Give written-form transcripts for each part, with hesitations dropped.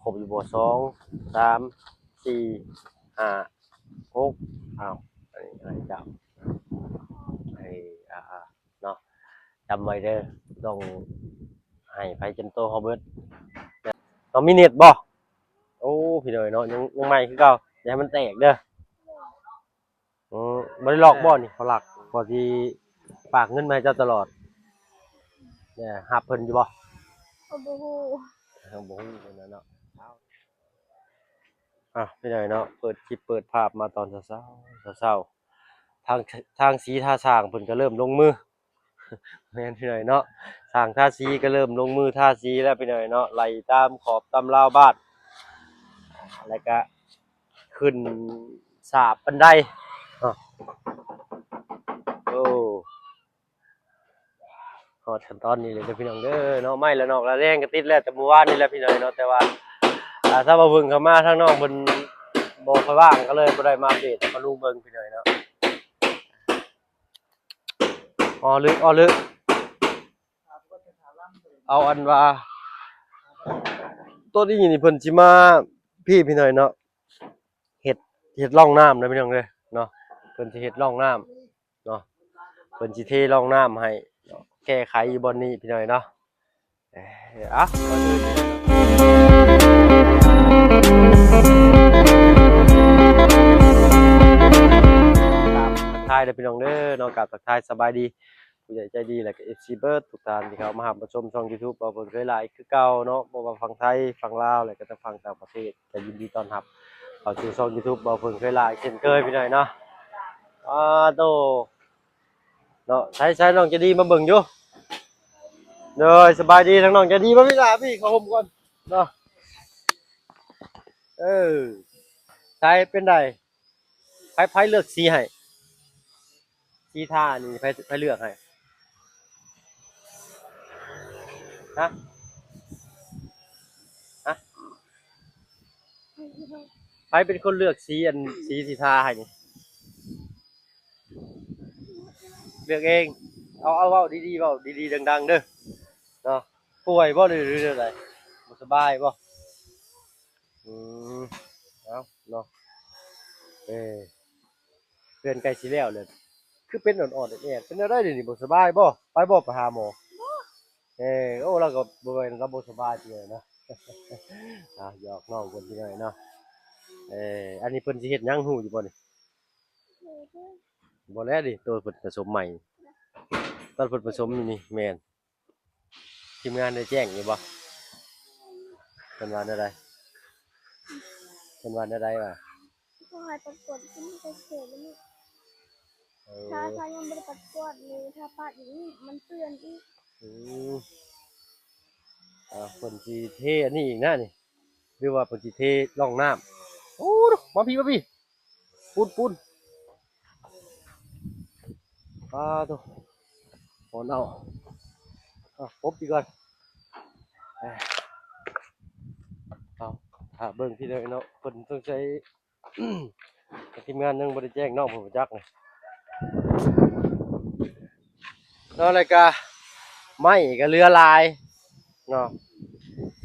รบอยู่บ่2 3 4 5 6อ้าวอันนี้อะไรเจ้าไอ้เนาะจำไว้เด้อต้องให้ไผจำโตเฮาเบิดต้องมีเน็ตบ่โอ้พี่น้อยเนาะยังใหม่คือเก่าอย่าให้มันแตกเด้อบ่ได้หลอกบ่นี่เขาหลักพอสิฝากเงินมาให้เจ้าตลอดเนี่ยรับเพิ่นอยู่บ่บ่ฮู้บ่ฮู้เพิ่นน่ะเนาะพี่น้อยเนาะเปิดคลิปเปิดภาพมาตอนเช้าๆเช้าๆทางสีท่าสร้างเพิ่นก็เริ่มลงมือแม่นพี่น้อยเนาะสร้างท่าสีก็เริ่มลงมือท่าสีแล้วพี่น้อยเนาะไล่ตามขอบตามราวบ้านแล้วก็ขึ้นสาบบันไดอ้อโอ้ฮอดขั้นตอนนี้เลยเด้อพี่น้องเด้อเนาะไม้ละนอกละแรงก็ติดแล้วแต่เมื่อวานนี่แหละพี่น้อยเนาะแต่ว่าถ้ามาเบิ่งเข้ามาทางนอกเพิ่นบ่ค่อยว่างก็เลยบ่ได้มาอัปเดตมาลุงเบิ่งพี่น้อยเนาะลึกเอาอันว่าต้นนี้นี่เพิ่นสิมาพี่น้อยเนาะเฮ็ดร่องน้ำนะพี่น้องเด้อเนาะเพิ่นสิเฮ็ดร่องน้ำเนาะเพิ่นสิเทร่องน้ำให้แก้ไขอยู่บ่อนนี้พี่น้อยเนาะก่อนอื่นเลยทักทายเด้อพี่น้องเด้อเนาะกราบทักทายสบายดีผู้ใหญ่ใจดีแล้วก็ FC เบิดทุกท่านที่เข้ามารับชมช่อง YouTube บ่เพิ่นเคยหลายคือเก่าเนาะบ่ว่าฝั่งไทยฝั่งลาวแล้วก็ทั้งฝั่งต่างประเทศก็ยินดีต้อนรับเข้าสู่ช่อง YouTube บ่เพิ่นเคยหลายเช่นเคยพี่น้อยเนาะโตเนาะใช้น้องจะดีมาเบิ่งอยู่เด้อสบายดีทั้งน้องจะดีบ่พี่ล่ะพี่เข้าห่มก่อนเนาะเออใช้เป็นไดไผเลือกสีให้สีทานี่ไผเลือกให้ฮะฮะไผเป็นคนเลือกสีสีที่ทาให้นี่เลือกเองเอาเว้าดีๆเว้าดีๆดังๆเด้อเนาะป่วยบ่หรือจั่งใดบ่สบายบ่อืมเอาเนาะเออเดือนใกล้สิแล้วเลยคือเป็นอ่อนๆแอดๆเป็นจั่งใดเดี๋ยวนี้บ่สบายบ่ไปบ่ไปหาหมอโอ้เราก็บ่แม่นเราบ่สบายติเนาะหยอกน้องเพิ่นพี่น้อยเนาะอันนี้เพิ่นสิเฮ็ดหยังฮู้อยู่บ่นี่บ่แล้วดิตัวเพิ่นผสมใหม่ตอนเพิ่นผสมนี่แม่นทีมงานได้แจ้งอยู่บ่เพิ่นว่าแนวใดเพิ่นว่าแนวใดวะก็ให้ประกวดขึ้นไปเฉยๆนี่เอถ้ายังบ่ได้ประกวดเลยถ้าพลาดอย่างนี้มันเตือนอีกอืมเพิ่นสิเทอันนี้อีกนะนี่หรือว่าเพิ่นสิเทร่องน้ำโอ้มาพี่ปุ้นโตหอนเอาพบอีกก่อนเอาเบิ่งพี่น้อยเนาะเพิ่นต้องใช้ทีมงานยังบ่ได้แจ้งน้องเพิ่นบ่จักนี่เนาะแล้วก็ไม้ก็เรือลายเนาะ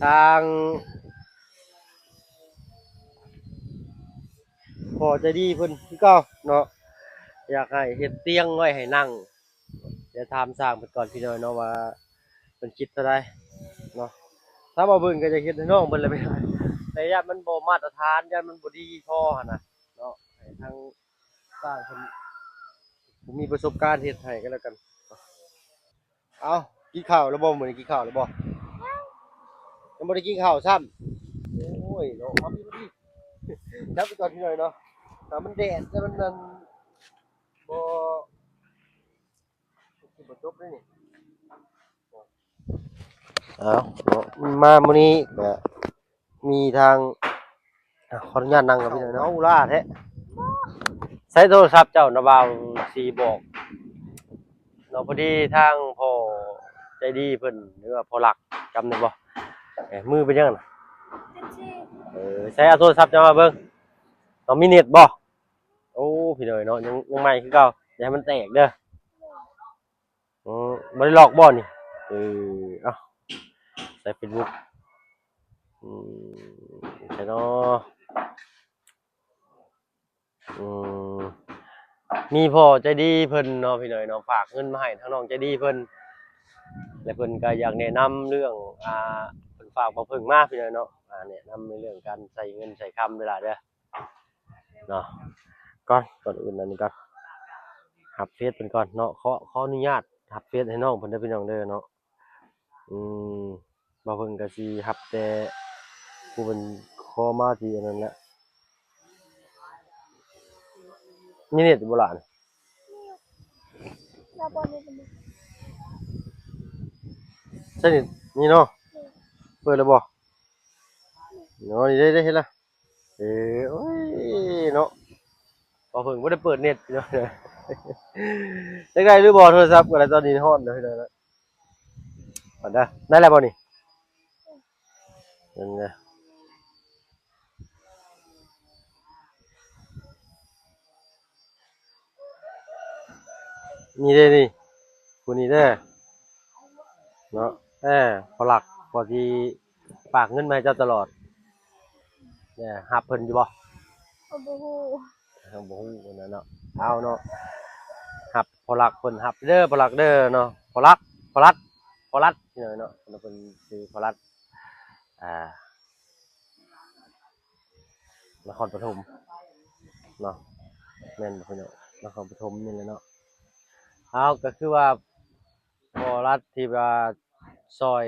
ทางพ่อใจดีเพิ่นคือเก่าเนาะอยากให้เฮ็ดเตียงไว้ให้นั่งเดี๋ยวถามสร้างเพิ่นก่อนพี่น้อยเนาะว่าเพิ่นคิดเท่าใดเนาะถ้าบ่เบิ่งก็จะเฮ็ดให้น้องเพิ่นแหละพี่น้อยแต่ญาติมันบ่มาตรฐานญาติมันบ่ดีพอหั่นน่ะเนาะให้ทางสร้างเพิ่นผมมีประสบการณ์เฮ็ดให้ก็แล้วกันเอากินข้าวแล้วบ่มื้อนี้กินข้าวแล้วบ่ยังบ่ได้กินข้าวซ้ำโอ้ยเนาะเอาพี่จับไปก่อนพี่หน่อยเนาะถ้ามันแดดแล้วมันนั่นบ่สิบ่จบเลยนี่เอามามื้อนี้ก็มีทางขออนุญาตนั่งกับพี่หน่อยเนาะเอาล่าแท้ใช้โทรศัพท์เจ้านะบ่าวสิบอกเนาะพอดีทางพ่อใจดีเพิ่นหรือว่าพ่อหลักจำได้บ่มือเป็นจังน่ะใช้เอาโทรศัพท์เจ้ามาเบิ่งต้องมีเน็ตบ่โอ้พี่หน่อยเนาะยังใหม่คือเก่าอย่าให้มันแตกเด้อบ่ได้หลอกบ่นี่เอ้าใส่ Facebook อืใช่เนาะอืมมีพ่อใจดีเพิ่นเนาะพี่น้อยเนาะฝากเงินมาให้ทางน้องใจดีเพิ่นและเพิ่นก็อยากแนะนำเรื่องเพิ่นฝากบ่เพิ่งมาพี่น้อยเนาะแนะนำในเรื่องการใช้เงินใช้คำเวลาเด้อเนาะก่อนอื่นอันนี้ก่อนหับเฟซเพิ่นก่อนเนาะขออนุญาตหับเฟซให้น้องเพิ่นเด้อพี่น้องเด้อเนาะอืมบ่เพิ่นก็สิหับแต่ผู้เพิ่นขอมาที่อันนั้นแหละมีเน็ตอยู่บ่ล่ะ เราบอลนี่เป็นใช่นี่เนาะเปิดแล้วบ่เนาะนี่ได้เห็นละโอ้ยเนาะพอเพิ่งบ่ได้เปิดเน็ตเนาะจักได้หรือบ่โทรศัพท์ก็ได้ตอนนี้ฮอดเด้อได้แล้วบัดได้แล้วบ่นี่นั่นไงนี่เด้นี่ผู้นี้เด้อเนาะพอหลักพอที่ฝากเงินมาให้เจ้าตลอดเนี่ยรับเพิ่นอยู่บ่โอ้โหบ่ฮู้อันนั้นเนาะเอาเนาะรับพอหลักเพิ่นรับเด้อพอหลักเด้อเนาะพอรัดพี่น้อยเนาะเพิ่นชื่อพอรัดอ่านครปฐมเนาะแม่นบ่พี่น้องนครปฐมนี่แหละเนาะเอาก็คือว่าพอรัดที่ว่าซอย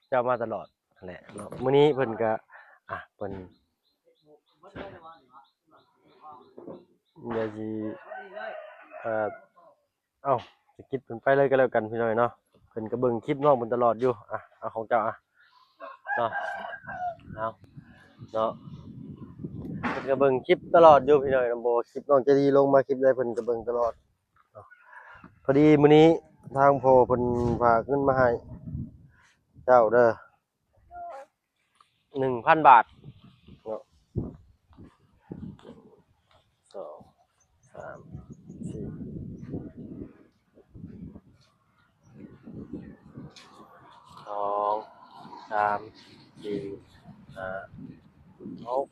เจ้ามาตลอดนั่นแหละเนาะมื้อนี้เพิ่นก็เพิ่นเดี๋ยวสิเอ่อเอ้าสกิปเพิ่นไปเลยก็แล้วกันพี่น้อยเนาะเพิ่นก็เบิ่งคลิปน้องเพิ่นตลอดอยู่เอาของเจ้าเนาะเอาเนาะเพิ่นก็เบิ่งคลิปตลอดอยู่พี่น้อยบ่คลิปน้องจะดีลงมาคลิปใดเพิ่นก็เบิ่งตลอดเนาะพอดีมื้อนี้ทางพ่อเพิ่นฝากเงินมาให้เจ้าเด้อ 1,000 บาทเนาะ2 3 4 2 3 4 5 6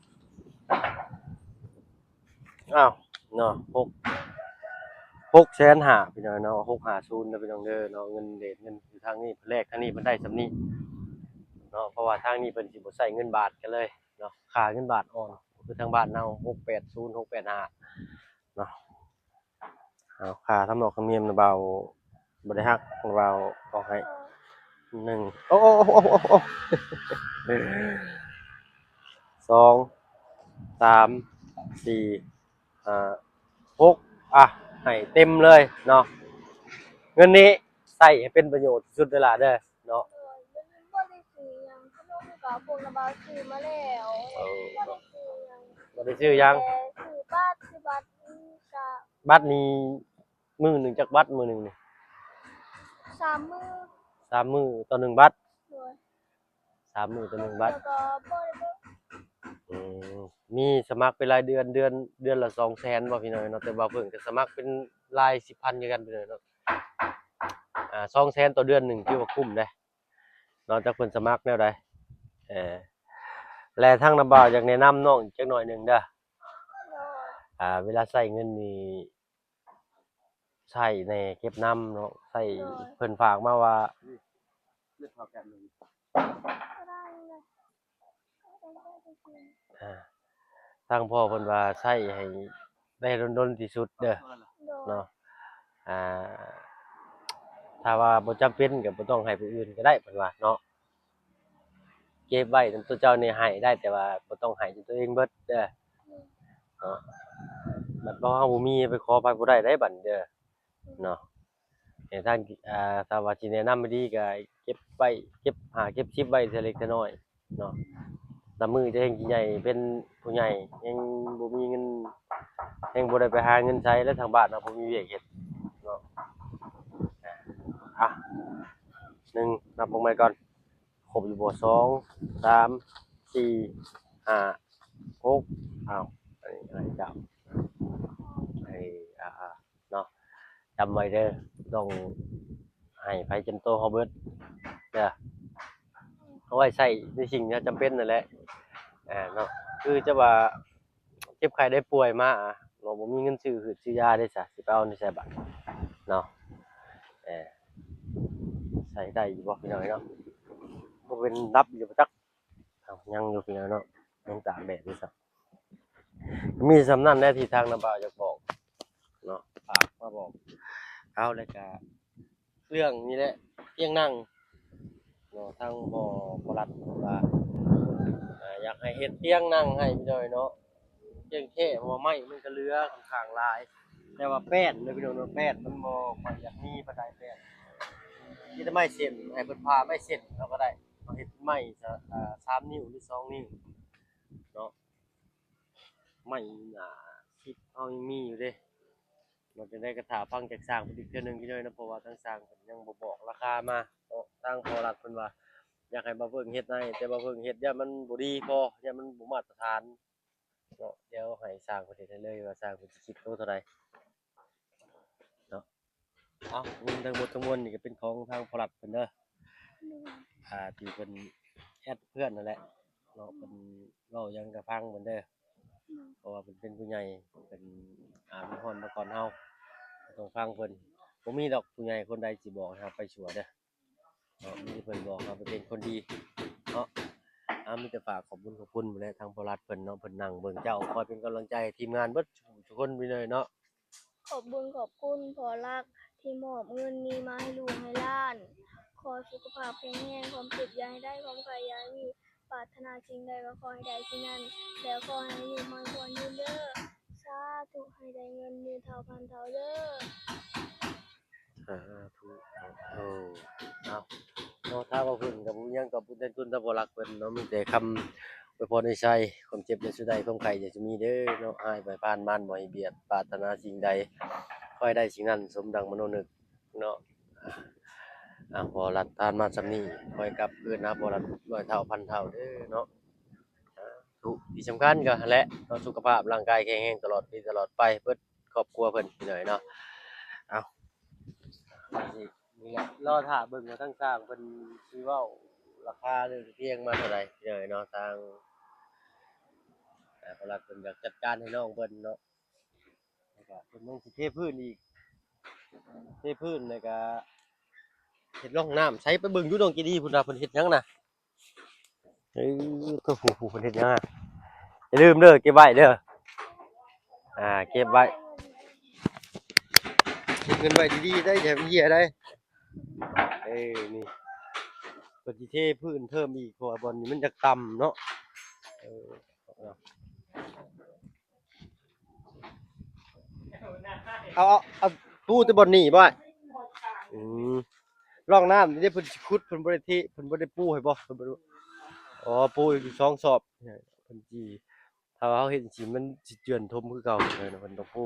อ้าวเนาะ6,500,000พี่น้องเนาะ650นะพี่น้องเด้อเนาะเงินเดทเงินอยู่ทางนี้แรกทางนี้เพิ่นได้ส่ำนี้เนาะเพราะว่าทางนี้เพิ่นสิบ่ใช้เงินบาทกันเลยเนาะค่าเงินบาทอ่อนคือทางบ้านเฮา680 685เนาะเอาค่าทำนอกธรรมเนียมน่ะเบาบ่ได้ฮักเบาออกให้1โอ้ๆ2 3 4 5 6ให้เต็มเลยเนาะเงินนี้ใช้ให้เป็นประโยชน์ที่สุดเวลาเด้อเนาะมันบ่ได้ซื้อหยังขนมกับพวกระบาซื้อมาแล้วเอบ่อได้ซื้อหยังบ่ได้ซื้อหยังแต่ซื้อบัตรก็บัตรนี้มื้อหนึ่งจักบัตรมื้อหนึ่งนี่3มื้อ3มื้อต่อ1บัตรโดย3มื้อต่อ1บัตรแล้วก็บ่ได้เบิ่งอืมมีสมัครเป็นรายเดือนเดือนละ200,000บ่พี่น้อยเนาะแต่ว่าเพิ่นก็สมัครเป็นราย10,000คือกันพี่น้อยเนาะ200,000ต่อเดือนหนึ่งถือว่าคุ้มเด้เนาะจักเพิ่นสมัครแนวใดเออและทางน้าบ่าวอยากแนะนำน้องอีกจักหน่อยหนึ่งเด้อโดยเวลาใช้เงินนี่ใช้แหน่เก็บนำเนาะใช้โดยเพิ่นฝากมาว่าก็ได้เลยก็ได้จริงอ่าทางพ่อเพิ่นว่าใช้ให้ได้ดนๆที่สุดเด้อโดยเนาะอ่าถ้าว่าบ่จำเป็นก็บ่ต้องให้ผู้อื่นก็ได้เพิ่นว่าเนาะเก็บไว้นำตัวเจ้านี่ให้ได้แต่ว่าบ่ต้องให้จนตัวเองเบิดเด้อเนาะบัดบ่เฮาบ่มีไปขอไผบ่ได้เด้บัดนี้เด้อเนาะแต่ทางถ้าว่าสิแนะนำไม่ดีก็เก็บไว้เก็บเก็บ10ไว้เทื่อเล็กเทื่อน้อยเนาะลำมือจะแฮ่งสิใหญ่เป็นผู้ใหญ่แฮ่งบ่มีเงินแฮ่งบ่ได้ไปหาเงินใช้แล้วทางบ้านเนาะบ่มีเวียกเฮ็ดเนาะอ่ะ1นับลงไปก่อนครบอยู่บ่2 3 4 5 6อ้าวอันนี้อะไรเจ้าไอ้เนาะจำไว้เด้อต้องให้ไผจำโตเฮาเบิดเด้อ เอาไว้ใช้ในสิ่งที่จำเป็นนั่นแหละเนาะคือจะว่าเจ็บไข้ได้ป่วยมาเราบ่มีเงินซื้อหืดซื้อยาได้ซะสิไปเอาในไสบัดเนาะเออใช้ได้อยู่บ่พี่น้อยเนาะบ่เป็นรับอยู่บ่จักอ้าวยังอยู่พี่น้อยเนาะยังตากแดดอยู่ซับมีสำนั้นแหละที่ทางน้าบ่าวอยากบอกเนาะฝากมาบอกเอาแล้วก็เรื่องนี้แหละเตียงนั่งเนาะทางบ่รัดว่าอยากให้เฮ็ดเตียงนั่งให้พี่น้อยเนาะเตียงแค่เพราะว่าไม้มันก็เหลือค่อนข้างหลายแต่ว่าแป้นเลยพี่น้องเนาะแป้นมันบ่ค่อยอยากมีปานใดแป้นมีแต่ไม้เส้นให้เพิ่นพาไม้เส้นเราก็ได้เอาเฮ็ดไม้ซะ3นิ้วหรือ2นิ้วเนาะไม้คิดเฮายังมีอยู่เด้มันจะได้กระถาฟังจากสร้างเพิ่นอีกเทื่อหนึงพี่น้อยเนาะเพราะว่าทางสร้างเพิ่นยังบ่บอกราคามาเนาะทางพอรัฐเพิ่นว่าอยากให้บ่าวเพิ่งเฮ็ดให้แต่บ่าวเพิ่งเฮ็ดย่านมันบ่ดีพอย่านมันบ่มาตรฐานเนาะเดี๋ยวให้สร้างเพิ่นเฮ็ดให้เลยว่าสร้างเพิ่นสิคิดโลเท่าใดเนาะเอาเงินทั้งหมดทั้งมวลนี่ก็เป็นของทางพอรัฐเพิ่นเด้อที่เพิ่นแอดเพื่อนนั่นแหละเนาะเพิ่นเว้าหยังก็ฟังเพิ่นเด้อเพราะว่าเพิ่นเป็นผู้ใหญ่เพิ่นมีฮ้อนมาก่อนเฮาต้องฟังเพิ่นบ่มีดอกผู้ใหญ่คนใดสิบอกให้เราไปชั่วเด้อเนาะมีแต่เพิ่นบอกให้เราไปเป็นคนดีเนาะมีแต่ฝากขอบคุณหมดแหละทางพอรัฐเพิ่นเนาะเพิ่นนั่งเบิ่งเจ้าคอยเป็นกำลังใจให้ทีมงานเบิดทุกคนไปเลยเนาะขอบบุญขอบคุณพอรักที่มอบเงินนี้มาให้ลูกให้หล้าน ขอสุขภาพแข็งแรงความเจ็บอย่าให้ได้ความไข่อย่าให้มีปรารถนาสิ่งใดก็ขอให้ได้สิ่งนั้นแล้วขอให้อยู่มันควรยืนเด้อสาธุให้ได้เงินหมื่นเท่าพันเท่าเด้อถูกเอาเนาะถ้าว่าเพิ่นก็บ่มีหยังก็บุญแทนคุณทางพอรักเพิ่นเนาะมีแต่คำอวยพรให้ใช้ความเจ็บอย่าสุดใดความไข้อย่าสิมีเด้อเนาะอ้ายไปผ่านมานบ่ให้เบียดปรารถนาสิ่งใดขอให้ได้สิ่งนั้นสมดังมโนนึกเนาะพอรัฐทานมาส่ำนี้ขอให้กลับคืนหาพอรัฐร้อยเท่าพันเท่าเด้อเนาะถูกที่สำคัญก็หั้นแหละเนาะสุขภาพร่างกายแข็งแรงตลอดปีตลอดไปเบิดครอบครัวเพิ่นพี่น้อยเนาะเอานี่แหละรอท่าเบิ่งว่าทางสร้างเพิ่นสิเว้าราคาเรื่องเตียงมาเท่าใดพี่น้อยเนาะทางพอรัฐเพิ่นอยากจัดการให้น้องเพิ่นเนาะแล้วก็เพิ่นยังสิเทพื้นอีกเทพื้นแล้วก็เฮ็ดร่องน้ำใช้ไปเบิ่งอยู่ดงเจดีย์พุ่นน่ะเพิ่นเฮ็ดหยังน่ะก็ผู้เพิ่นเฮ็ดหยังอะอย่าลืมเด้อเก็บไว้เด้อเก็บไว้เก็บเงินไว้ดีๆได้อย่าไปเหี้ยได้นี่เพิ่นสิเทพื้นเทิ่มอีกเพราะว่าบ่อนนี้มันจะต่ำเนาะเออเอาปูแต่บ่อนนี้บ่อืมร่องน้ำนี่เพิ่นสิขุดเพิ่นบ่ได้เทเพิ่นบ่ได้ปูให้บ่เพิ่นบ่รู้อ๋อปูอีก2ศอกเนี่ยเพิ่นสิถ้าว่าเฮาเฮ็ดจังซี่มันสิเจือนทมคือเก่าเพิ่นต้องปู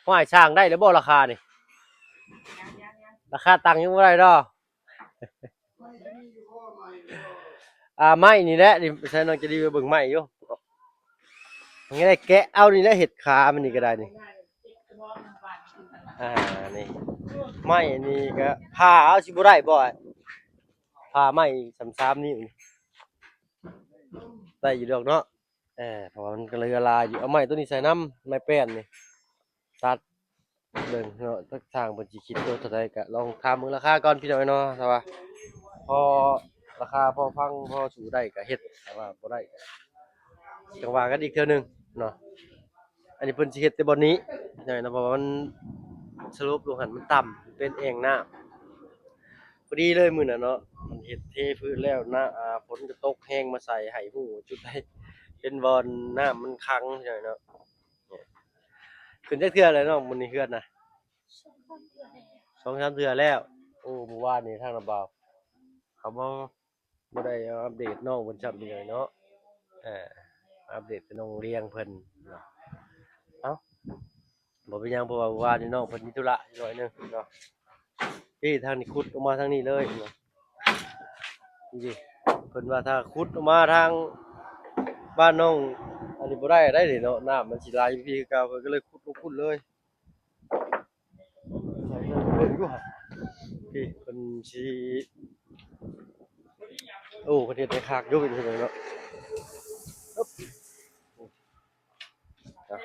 ห้อยสร้างได้แล้วบ่ราคานี่ราคาตังค์ยังบ่ได้ดอกไม้นี่แหละนี่ใช้น้องจะดีไปเบิ่งไม้อยู่ยังได้แกะเอานี่แหละเห็ดขามันนี่ก็ได้นี่นี่ไม้นี่ก็ผ่าเอาสิบ่ได้บ่ผ่าไม้3-3นิ้วนี่ได้อยู่ดอกเนาะเพราะว่ามันก็เลยละลายอยู่เอาไม้ตัวนี้ใส่น้ำไม้แป้นนี่ตัดเบิ่งเนาะทางเพิ่นสิคิดตัวเท่าใดก็ลองถามเบิ่งราคาก่อนพี่น้อยเนาะถ้าว่าพอราคาพอฟังพอสู่ได้ก็เฮ็ดแต่ว่าบ่ได้จังว่ากันอีกเทื่อนึงเนาะอันนี้เพิ่นสิเฮ็ดแต่บ่นี้ใช่เนาะเพราะว่ามันสรุปลงหันมันต่ำเป็นแอ่งน้ำพอดีเลยมื้อน่ะเนาะมันเฮ็ดเทพื้นแล้วนะฝนก็ตกแฮงมาใส่ให้ฮู้จุดใดเป็นบ่อนน้ำมันขังใช่เนาะขึ้นจักเทื่อแล้วเนาะมื้อนี้เฮือนน่ะ2-3เทื่อแล้วโอ้เมื่อวานนี้ทางระบาวเขามาบ่ได้อัปเดตน้องเพิ่นซ้ำเลยเนาะอัปเดตแต่น้องเลี้ยงเพิ่นเนาะเอ้าบ่เป็นหยังเพราะว่าเมื่อวานนี้น้องเพิ่นมีธุระหน่อยนึงเนาะนี่ทางนี้ขุดออกมาทางนี้เลยเนาะนี่เพิ่นว่าถ้าขุดออกมาทางบ้านน้องอันนี้บ่ได้เด้เนาะน้ำมันสิไหลพี่คือเก่าเพิ่นก็เลยขุดเลยเบิ่งอยู่หั่นพี่เพิ่นสิ โอ้ประเทศในคากอยู่เป็นจังไดเนาะอึ๊บอ่ะ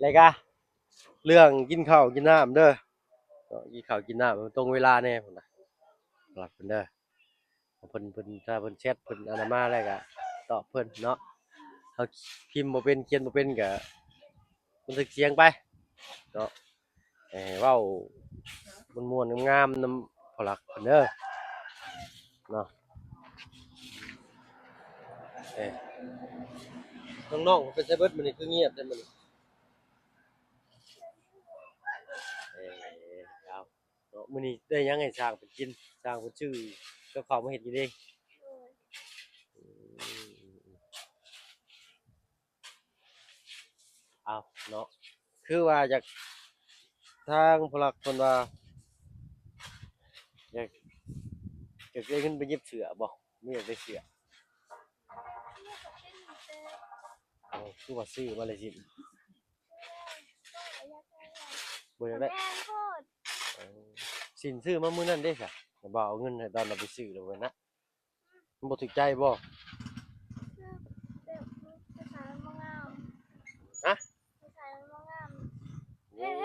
แล้วก็เรื่องกินข้าวกินน้ำเด้อเนาะกินข้าวกินน้ำมันตรงเวลาแน่พุ่นน่ะหลับเพิ่นเด้อเพิ่นถ้าเพิ่นแชตเพิ่นอันนั้นมาแล้วก็ตอบเพิ่นเนาะเฮาพิมพ์บ่เป็นเขียนบ่เป็นก็บันทึกเสียงไปเนาะให้เว้าม่วนๆงามๆนำพ่อหลักเพิ่นเด้อเนาะเอ้น้องๆเพิ่นไปไสเบิดมื้อนี้คือเงียบแต่มื้อนี้เอ้เอาเนาะมื้อนี้ได้หยังให้สร้างเพิ่นกินสร้างเพิ่นซื้อกับข้าวมาเฮ็ดอยู่เด้โดยอืมอ้าวเนาะคือว่าอยากทางผู้หลักเพิ่นว่าอยากอยากได้เงินไปเย็บเสื้อบ่มีอยากได้เสื้อเนี่ยก็เป็นแต่เอ้าคือว่าซื้อมาเลยสิก็อยากได้อะบ่อยากได้ก็แพงโพดเออสินซื้อมามื้อนั้นเด้ซะแต่บ่เอาเงินให้ตอนเราไปซื้อแล้วเว้ยนะมันบ่ถูกใจบ่คือแบบภาษามันบ่งาม ฮะภาษามันบ่งามเห็น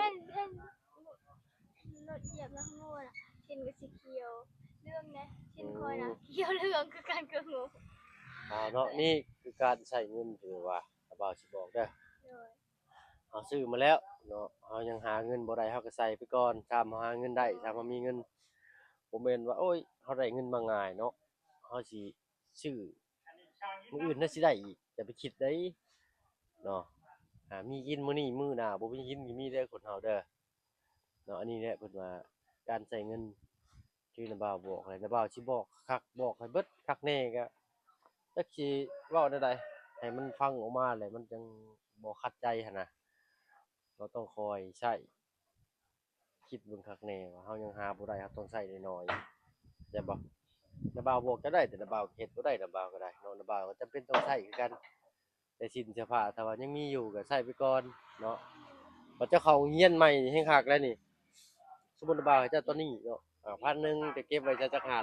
รถเหยียบแล้วข้างโน้นอ่ะเห็นก็สีเขียวเรื่องนะเห็นคอยนะเขียวเหลืองคือกันกับงูเนาะนี่คือการใช้เงินถือว่าถ้าบ่าวสิบอกเด้อโดยเฮาซื้อมาแล้วเนาะเฮายังหาเงินบ่ได้เฮาก็ใส่ไปก่อนถ้าเฮาหาเงินได้ถ้าเฮามีเงินบ่แม่นว่าโอ๊ยเฮาได้เงินมาง่ายเนาะเฮาสิซื้อมื้ออื่นน่าสิได้อีกอย่าไปคิดได้เนาะมีกินมื้อนี้มื้อหน้าบ่มีกินก็มีเด้อคนเฮาเด้อเนาะอันนี้แหละเพิ่นว่าการใช้เงินที่น้าบ่าวบอกให้น้าบ่าวสิบอกคักบอกให้เบิดคักแน่ก็จักสิเว้าแนวใดให้มันฟังออกมาแล้วมันจังบ่ขัดใจหันน่ะเราต้องคอยใช้คิดเบิ่งคักแน่ว่าเฮายังหาบ่ได้เราต้องใช้น้อยๆได้บ่น้าบ่าวบอกจะได้แต่น้าบ่าวเฮ็ดบ่ได้น้าบ่าวก็ได้เนาะน้าบ่าวก็จำเป็นต้องใช้คือกันแต่สินเสื้อผ้าถ้าว่ายังมีอยู่ก็ใช้ไปก่อนเนาะบัดเจ้าเข้าโรงเรียนใหม่นี่แฮ่งคักแล้วนี่ สมมุติว่าให้เจ้าตัวนี้เนาะ1,000แต่เก็บไว้จะจัก500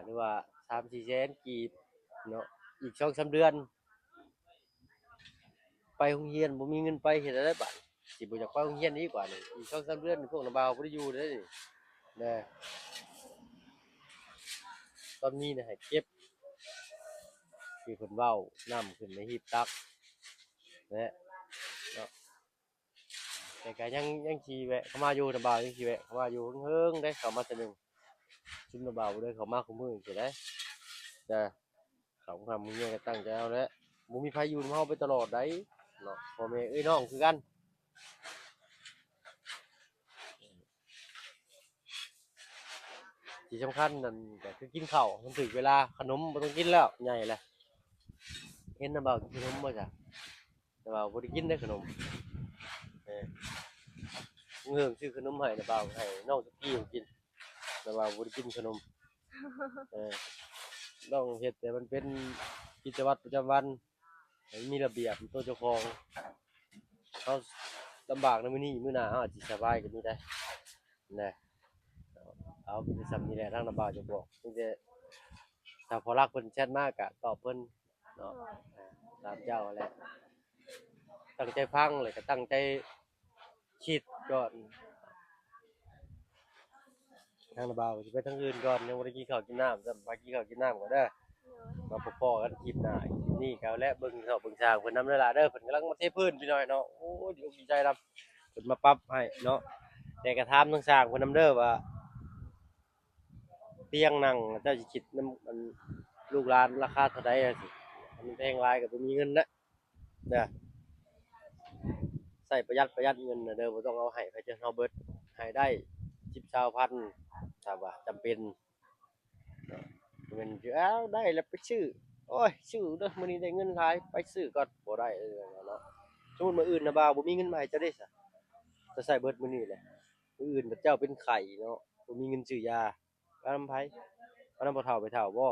หรือว่า3-4แสนกีบเนาะอีก2-3เดือนไปโรงเรียนบ่มีเงินไปเฮ็ดจั่งใดบัดสิบ่อยากไปโรงเรียนอีกว่านี่อีก2-3เดือนนี่พวกน่ะบ่าวบ่ได้อยู่เด้อนี่เด้อตอนนี้น่ะให้เก็บที่เพิ่นเว้าน้ำขึ้นในหีบตักและเนาะแต่ก็ยังสิแวะเข้ามาอยู่น่ะบ่าวยังสิแวะเข้ามาอยู่เฮิงๆได้เข้ามาเทื่อหนึ่งซุมน่ะบ่าวบ่ได้เข้ามาคุมื้อจั่งซี้ได้เด้อ เขาทำมึงเนี่ยก็ตั้งใจเอาแหล้วบ่มีไผอยู่นำเฮาไปตลอดได้เนาะพ่อแม่เอ้ยน้องคือกันที่สำคัญนั่นก็คือกินข้าวมันถึงเวลาขนมบ่ต้องกินแล้วใหญ่แล้วเห็นน้าบ่าวกินขนมบ่จ้ะแต่ว่าบ่ได้กินเด้อขนมเออเงื่องซื้อขนมให้น้าบ่าวให้น้องสกี้กินน้าบ่าวบ่ได้กินขนมเออต้องเฮ็ดให้มันเป็นกิจวัตรประจำวันให้มีระเบียบเป็นตัวเจ้าของเฮาลำบากในมื้อนี้มื้อหน้าเฮาอาจสิสบายกว่านี้ได้แน่เอามีแต่ส่ำนี้แหละทางน้าบ่าวจะบอกมีแต่ถ้าพอรักเพิ่นแชตมาก็ตอบเพิ่นเนาะโดยตามเจ้าแหละตั้งใจฟังแล้วก็ตั้งใจคิดก่อนทางน้าบ่าวสิไปทางอื่นก่อนยังบ่ได้กินข้าวกินน้ำซ้ำไปกินข้าวกินน้ำก่อนเด้อโดยมาพบพ้อกันคลิปหน้าคลิปนี้ก็เอาและเบิ่งเนาะเบิ่งสร้างเพิ่นนำเด้อล่ะเด้อเพิ่นกำลังมาเทพื้นพี่น้อยเนาะโอ้ยดีอกดีใจนำเพิ่นมาปรับให้เนาะแต่ก็ถามทางสร้างเพิ่นนำเด้อว่าเตียงนั่งเจ้าสิคิดนำอันลูกหลานราคาเท่าใดอะสิอันมันแพงหลายก็บ่มีเงินนะเด้อใช้ประหยัดเงินน่ะเด้อบ่ต้องเอาให้ไผจนเฮาเบิดให้ได้10-20,000ถ้าว่าจำเป็นเนาะบ่แม่นสิอ้าวได้แล้วไปซื้อโอ้ยซื้อเด้อมื้อนี้ได้เงินหลายไปซื้อก่อนบ่ได้เนาะสมมุติมื้ออื่นน่ะบ่าวบ่มีเงินมาให้เจ้าเด้ซะจะใช้เบิดมื้อนี้แหละมื้ออื่นบัดเจ้าเป็นไข้เนาะบ่มีเงินซื้อยาเอานำไผเอานำพ่อเฒ่าไปเฒ่าบ่อ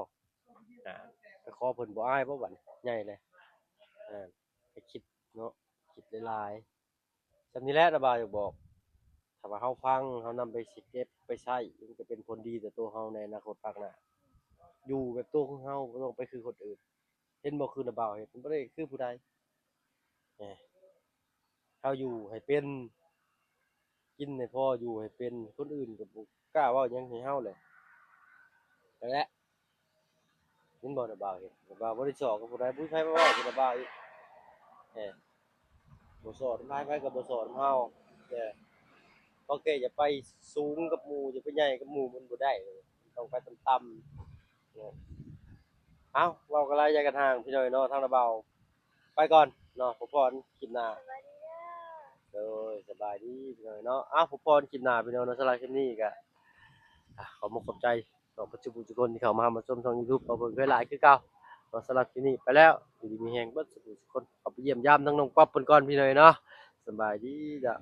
าไปขอเพิ่นบ่อายบ่บัดนี้ใหญ่แล้วให้คิดเนาะคิดหลายๆส่ำนี้แหละน่ะบ่าวอยากบอกถ้า าว่าเฮาฟังเฮานำไปสิเก็บไปใช้มันจะเป็นผลดีต่อตัวเฮาในอนาคตข้างหน้าอยู่แบบตัวของเฮาบ่ต้องไปคือคนอื่นเห็นบ่คือน่ะบ่าวเฮ็ดมันบ่ได้คือผู้ใดแหมเฮาอยู่ให้เป็นกินให้พออยู่ให้เป็นคนอื่นก็บ่กล้าเว้าหยังให้เฮาเลยนั่นแหละเห็นบ่น่ะบ่าวเฮ็ดน่ะบ่าวบ่ได้สอกับผู้ใดผู้ใดมาเว้ากับน่ะบ่าวอีกแหมบ่สอนไผก็บ่สอนเฮาแต่โอเคอย่าไปสูงกับหมู่อย่าไปใหญ่กับหมู่มันบ่ได้ต้องไปต่ำๆเนาะ เอ้าเว้ากันหลายใจกันห่างพี่น้อยเนาะทางระเบาไปก่อนเนาะผมพรคลิปหน้าสวัสดีเด้อโดยสบายดีพี่น้อยเนาะอ้าวผมพรคลิปหน้าพี่น้อยเนาะสำหรับคลิปนี้ก็ขอมกขอบใจต่อปัจจุบันทุกคนที่เข้ามาชมช่อง YouTube เอาเบิ่งเคยหลายคือเก่าเนาะสำหรับคลิปนี้ไปแล้วอยู่ดีมีแฮงเบิดสุขทุกคนขอไปเยี่ยมยามทั้งน้องป๊อปเพิ่นก่อนพี่น้อยเนาะสบายดีจ้ะ